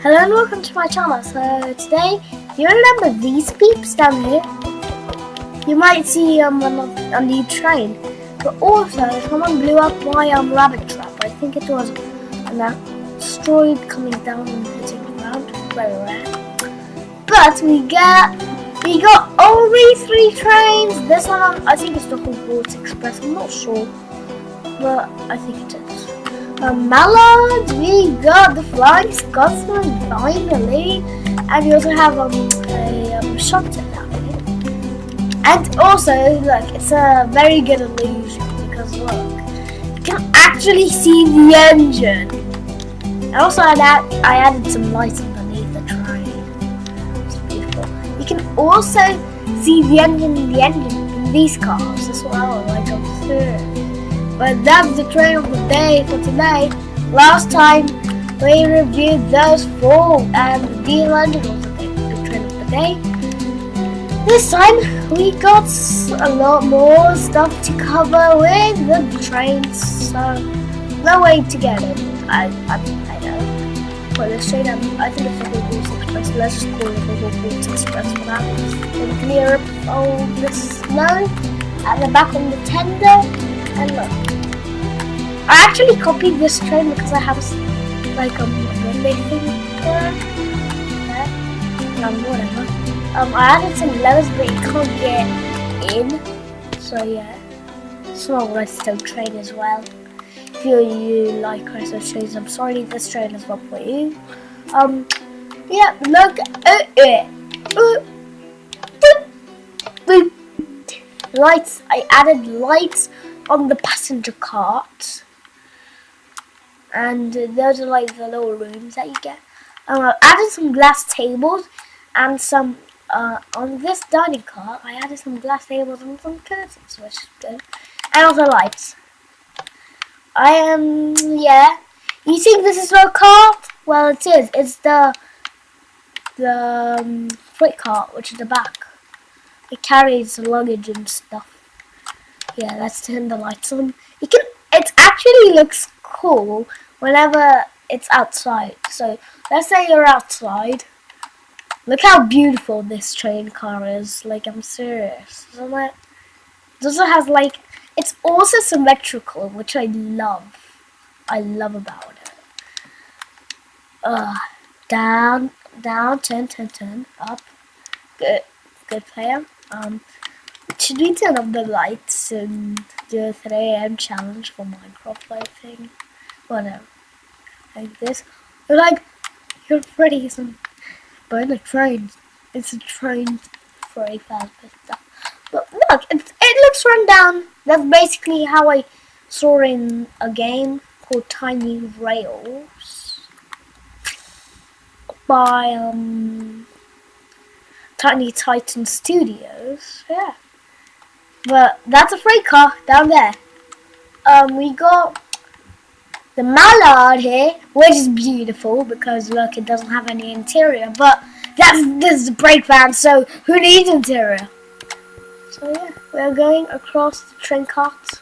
Hello and welcome to my channel. So today, you remember these peeps down here? You might see on the train, but also someone blew up my rabbit trap. I think it was an asteroid coming down and hitting the ground. Very rare. But we got all these 3 trains. This one, I think it's the Hogwarts Express. I'm not sure, but I think it is. Mallard, we got the Flying Scotsman finally, and we also have a shotgun down here. And also, look, it's a very good illusion because look, you can actually see the engine. And also, I added some lights underneath the train. It's beautiful. You can also see the engine in these cars as well, like up here. But that's the train of the day for today. Last time we reviewed those 4 and the diesel engine was the train of the day. This time we got a lot more stuff to cover with the trains, so no way to get it. I know. For this train, I think it's the Hogwarts Express. Let's just call it the Hogwarts Express for now. And clear up all the snow at the back of the tender. And look, I actually copied this train because I have like a Monday thing for it. Whatever. I added some levers, but you can't get in. So yeah, it's not a redstone train as well. If you like redstone trains, I'm sorry, this train is not for you. Yeah, look. Lights. I added lights on the passenger cart, and those are like the little rooms that you get. I added some glass tables and some on this dining car. I added some glass tables and some curtains, which is good, and also lights. Yeah. You think this is a cart? Well, it is. It's the freight cart, which is the back. It carries luggage and stuff. Yeah, let's turn the lights on. It actually looks cool whenever it's outside. So let's say you're outside. Look how beautiful this train car is. Like, I'm serious. Isn't it? It also has it's also symmetrical, which I love. I love about it. Down, turn, up. Good player. Should we turn up the lights and do a 3 AM challenge for Minecraft light thing? Whatever. Like this. You're pretty but in a train. It's a train for a fast stuff. But look, it looks run down. That's basically how I saw in a game called Tiny Rails by Tiny Titan Studios. Yeah. But that's a freight car down there. We got the Mallard here, which is beautiful because look, it doesn't have any interior. But this is a brake van, so who needs interior? So yeah, we're going across the train cart,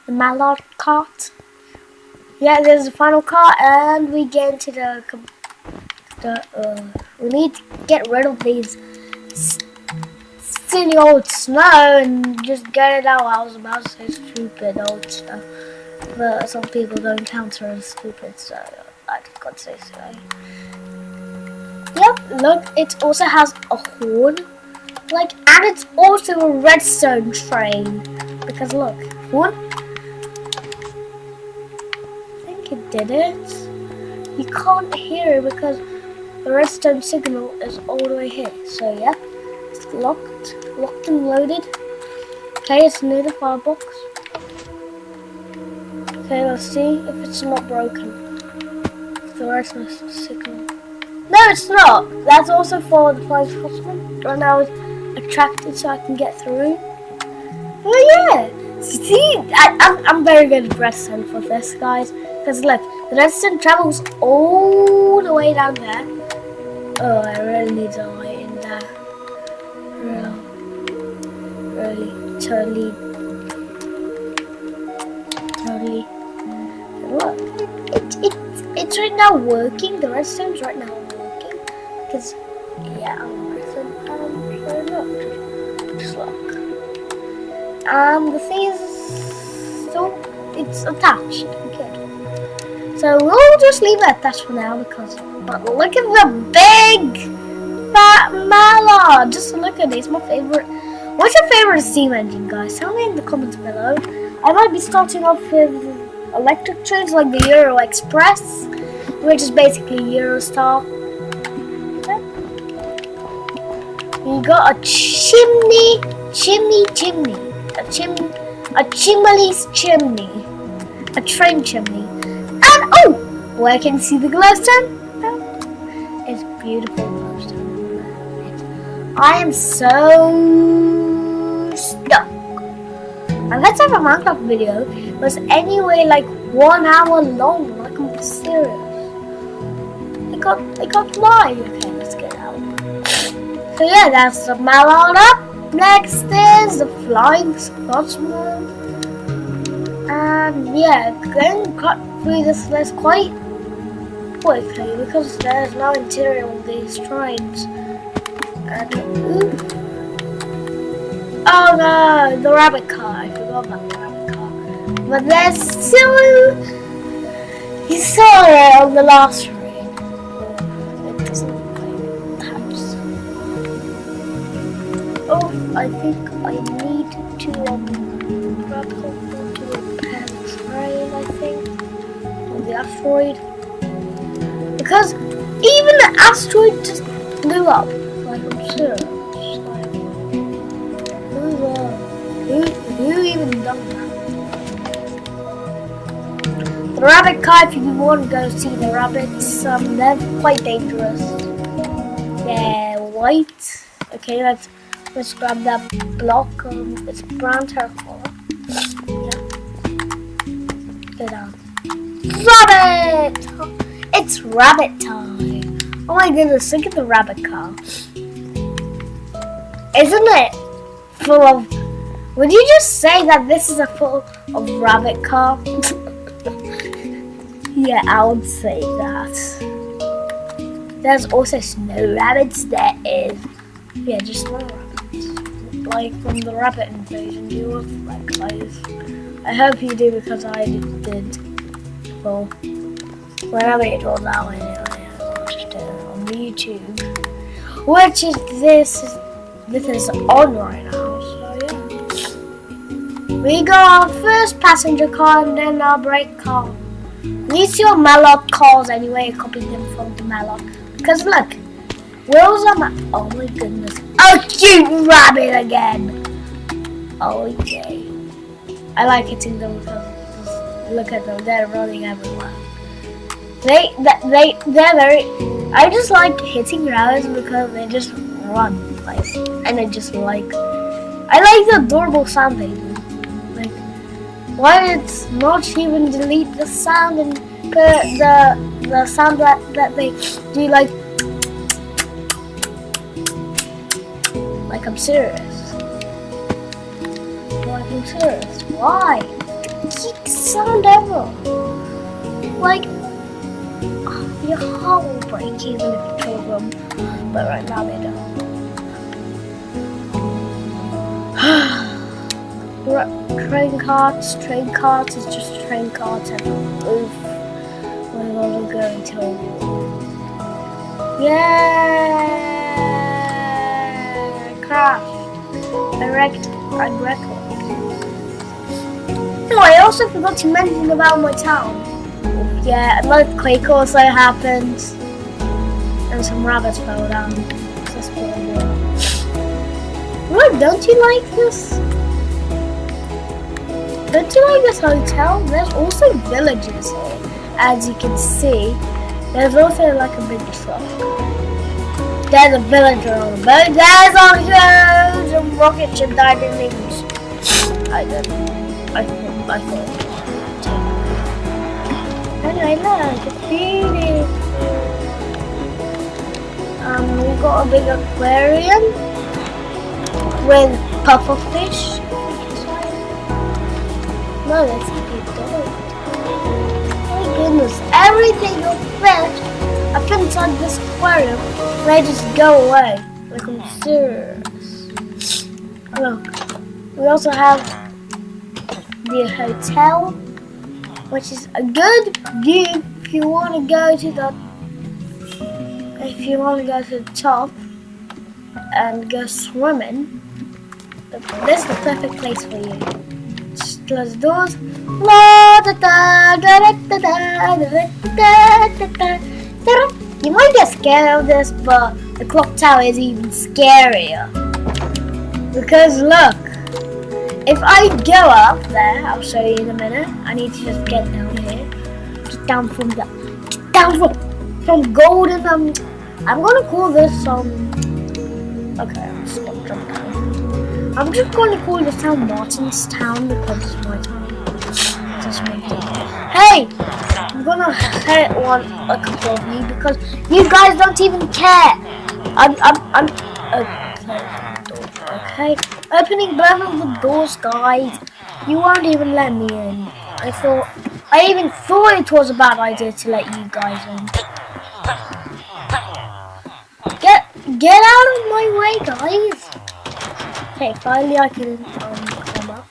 the Mallard cart. Yeah, there's the final car, and we get into we need to get rid of these silly old snow and just get it out. I was about to say stupid old stuff, but some people don't counter as stupid, so I just got to say so. Yep, look, it also has a horn, and it's also a redstone train, because look, horn. I think it did it. You can't hear it because the redstone signal is all the way here. So yeah, it's locked and loaded. Okay, it's near the firebox. Okay, let's see if it's not broken. The redstone signal. No, it's not. That's also for the Flying Scotsman. Right now it's attracted so I can get through. Oh yeah. See, I'm very good at redstone for this, guys. Because look, the redstone travels all the way down there. Oh, I really need a light in there. Really, totally. Look, it's right now working. The redstone's right now working. Because, yeah, I'm redstone. Look. Just look. The thing is, so it's attached. Okay. So we'll just leave it attached for now because. But look at the big fat mallard. Just look at it. It's my favorite. What's your favorite steam engine, guys? Tell me in the comments below. I might be starting off with electric trains like the Euro Express, which is basically Eurostar. Okay. You got a chimney, a chimney's chimney, a train chimney, and oh, where can you see the glowstone? It's beautiful glowstone. I am so stuck. And let's have a Minecraft video. It was anyway like 1 hour long. Like I'm serious. I can't fly. Okay, let's get out. So yeah, that's the mallard up. Next is the flying Scotsman. And yeah, going cut through this list quite quickly because there's no interior on these trains. And oh no, the rabbit car. I forgot about the rabbit car. But there's still, you saw it on the last train. It doesn't quite touch. Oh, I think I need to grab something to repair the train, I think. Or the asteroid. Because even the asteroid just blew up. Like I'm serious. Who even done that? The rabbit car, if you want to go see the rabbits, they're quite dangerous. Yeah, white. Okay, let's grab that block. It's brown terracotta. Yeah. Go down. Rabbit! It's rabbit time. Oh my goodness, look at the rabbit car. Isn't it full of... Would you just say that this is a full of rabbit car? Yeah, I would say that. There's also snow rabbits. There is. Yeah, just snow rabbits. Like from the rabbit invasion. Do you like those? I hope you do because I did. Well, whenever it was out anyway, I watched it on YouTube. Which is this is on right now. We got our first passenger car and then our brake car. These are mallard cars anyway, I copied them from the mallard. Because look, wheels are oh my goodness. Oh, cute rabbit again. Oh yay. I like hitting them because look at them, they're running everywhere. They're very, I just like hitting rabbits because they just run, like, and I just like, I like the adorable sound they do. Why it's not even delete the sound and put the sound that they do like I'm serious. Like I'm serious. Why? Keep sound ever. Like your heart will break even if you kill them. But right now they don't. Train carts is just train carts and oof. We're gonna go until craft. I wrecked. Oh, I also forgot to mention about my town. Yeah, an earthquake also happened. And some rabbits fell down. What, don't you like this? Don't you like this hotel? There's also villages here, as you can see. There's also like a big truck. There's a villager on the boat. There's our shows and rocket ship died in English. I thought. Anyway, look, it's beautiful. We got a big aquarium with pufferfish. No, that's a big dog. My goodness, everything of fish up inside this aquarium, and they just go away. Like, I'm serious. Look, we also have the hotel, which is a good view if you want to go to the top and go swimming. This is the perfect place for you. Just close the doors. You might get scared of this, but the clock tower is even scarier. Because look, if I go up there, I'll show you in a minute. I need to just get down here. Get down from golden. I'm gonna call this okay, I'll stop jumping down. I'm just gonna call this town Martin's Town because it's my town. Hey, I'm gonna hurt a couple of you because you guys don't even care. Okay. Opening both of the doors, guys. You won't even let me in. I even thought it was a bad idea to let you guys in. Get out of my way, guys. Okay, finally I can come up.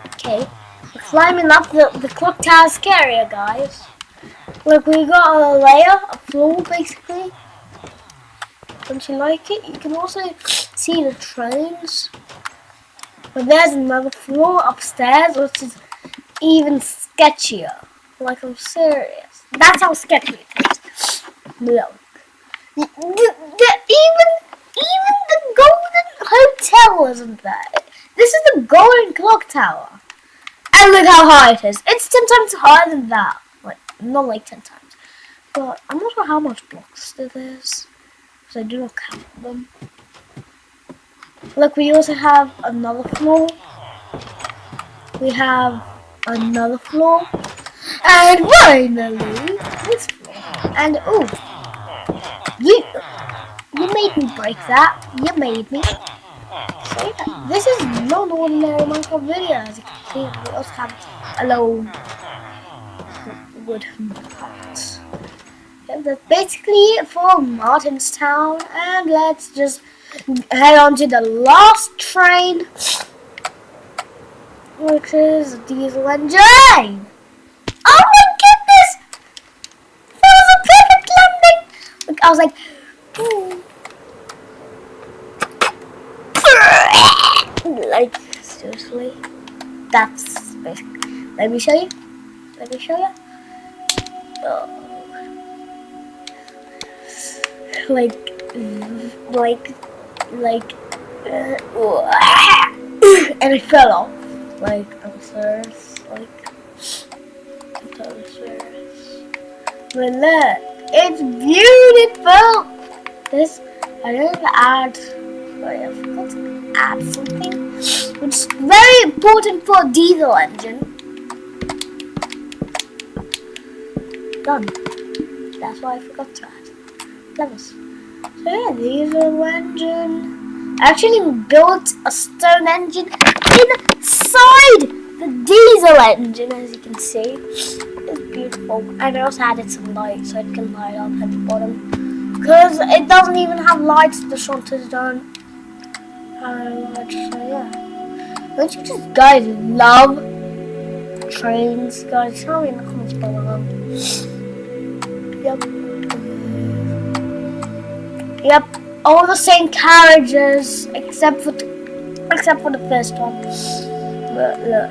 Okay, we're climbing up the clock tower scarier, guys. Look, we got a layer, a floor basically. Don't you like it? You can also see the trains. But there's another floor upstairs, which is even sketchier. Like, I'm serious. That's how sketchy it is. Look. Even the Golden Hotel isn't there. This is the Golden Clock Tower. And look how high it is. It's 10 times higher than that. Like, not like 10 times. But I'm not sure how much blocks there is. So I do not count them. Look, we also have another floor. We have another floor. And finally, this floor. And oh, you made me break that. You made me. So yeah, this is not an ordinary Minecraft video. As you can see, we also have a low wooden hut. That's basically it for Martin's Town, and let's just head on to the last train, which is a diesel engine. Oh my goodness! That was a perfect landing! Look, I was like, like, seriously? That's basically. Let me show you. Oh. And it fell off. Like, I'm serious. I'm totally serious. But look, it's beautiful. This, I need to add. Sorry, I forgot to add something, which is very important for a diesel engine. Done. That's why I forgot to add levels. So yeah, diesel engine. I actually built a stone engine inside the diesel engine, as you can see. It's beautiful. And I also added some light so it can light up at the bottom. Because it doesn't even have lights, the shutters don't. So yeah. Don't you just guys love trains? Guys, tell me in the comments below. Yep, all the same carriages except for the first one. But look,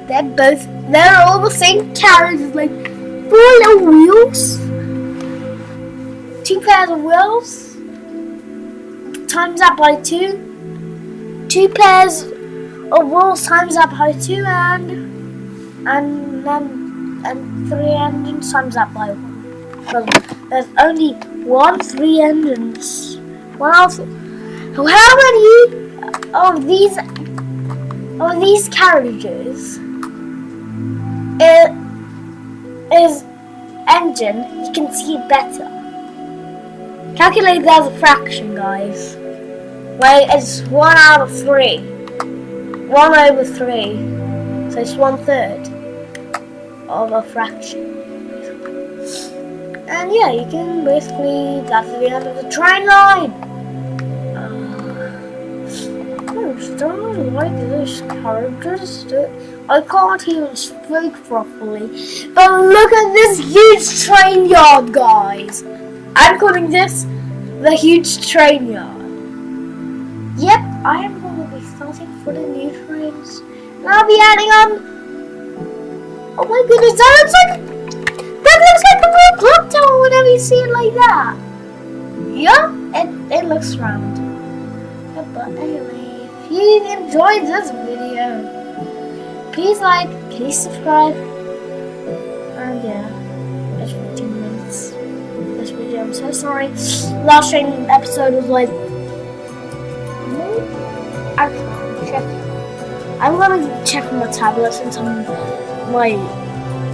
they're all the same carriages, like 4 little wheels, 2 pairs of wheels, times that by 2, 2 pairs of wheels times that by 2, and 3 engines times that by 1. Well, there's only 3 engines. Well, how many of these carriages is engine? You can see it better. Calculate that as a fraction, guys. Like, it's 1 out of 3. 1 over 3. So it's 1/3 of a fraction. And yeah, you can basically, that's the end of the train line. I don't know why these characters do. I can't even speak properly. But look at this huge train yard, guys. I'm calling this the huge train yard. Yep, I am going to be starting for the new trains. And I'll be adding on. Oh my goodness, that looks like a real clock tower whenever you see it like that. Yeah, it looks round. But anyway, if you enjoyed this video, please like, please subscribe. And yeah, it's 15 minutes. This video, I'm so sorry. Last train episode was like, actually, check. I'm gonna check on my tablet since I'm like,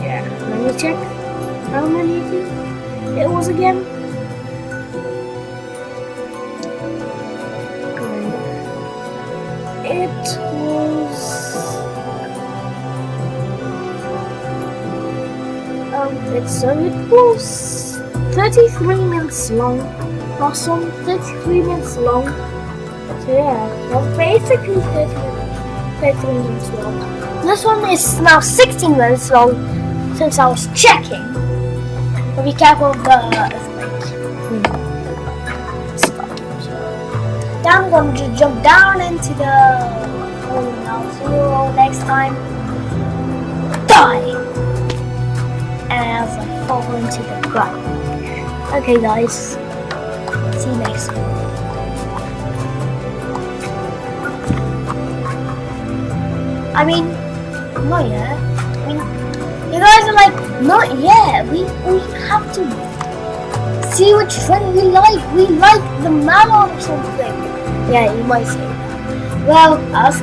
yeah. Let me check how many it was again. It was it was 33 minutes long. Last one 33 minutes long. So yeah, that's basically 33 minutes long. This one is now 16 minutes long since I was checking. But be careful of the earthquake. Now I'm going to jump down into the hole and I'll see you all next time. Die! As I fall into the ground. Okay guys, see you next time. I mean, not yet. I mean, you guys are like, not yet. We have to see which trend we like. We like the Malon or something. Yeah, you might say that. Well, ask.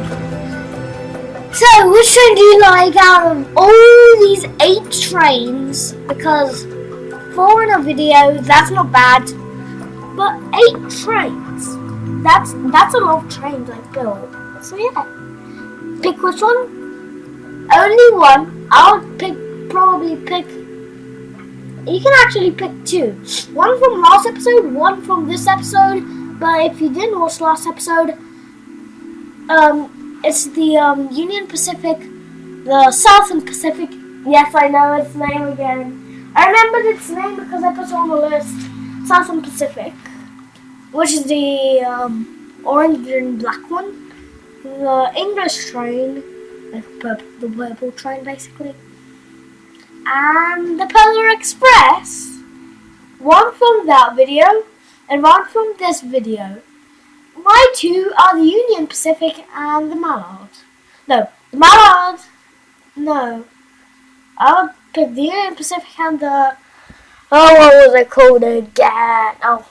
So, which train do you like out of all these 8 trains? Because 4 in a video, that's not bad. But 8 trains, that's a lot of trains I built. So yeah, pick which one? Only one. I'll probably pick. You can actually pick 2. One from last episode, one from this episode. But if you didn't watch last episode, it's the Union Pacific, the Southern Pacific. Yes, I know its name again. I remembered its name because I put it on the list. Southern Pacific, which is the orange and black one. The English train, the purple train basically. And the Polar Express. One from that video and one from this video. My 2 are the Union Pacific and the Mallard. No, the Mallard. No. I'll pick the Union Pacific and the... Oh, what was it called again? Oh.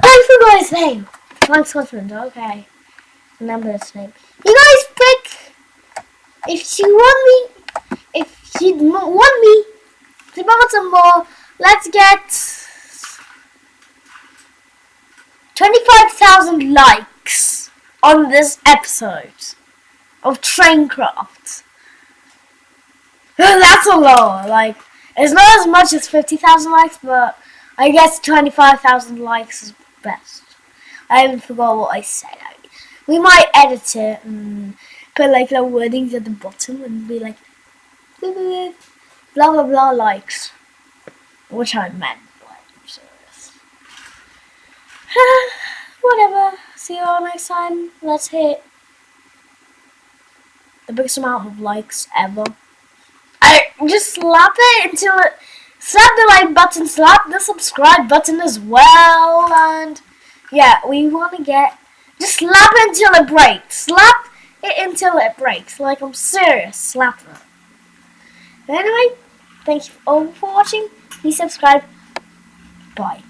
I forgot his name. Frank Scotland, okay. Remember his name. You guys pick... If you want me to build some more, let's get 25,000 likes on this episode of Traincraft. That's a lot. Like, it's not as much as 50,000 likes, but I guess 25,000 likes is best. I even forgot what I said. We might edit it and put like the wordings at the bottom and be like blah blah blah likes, which I meant. I'm serious. Whatever. See you all next time. Let's hit the biggest amount of likes ever. I just slap it until it. Slap the like button, slap the subscribe button as well, and yeah, we want to get. Just slap it until it breaks. Slap it until it breaks. Like, I'm serious. Slap it. But anyway, thank you all for watching. Please subscribe. Bye.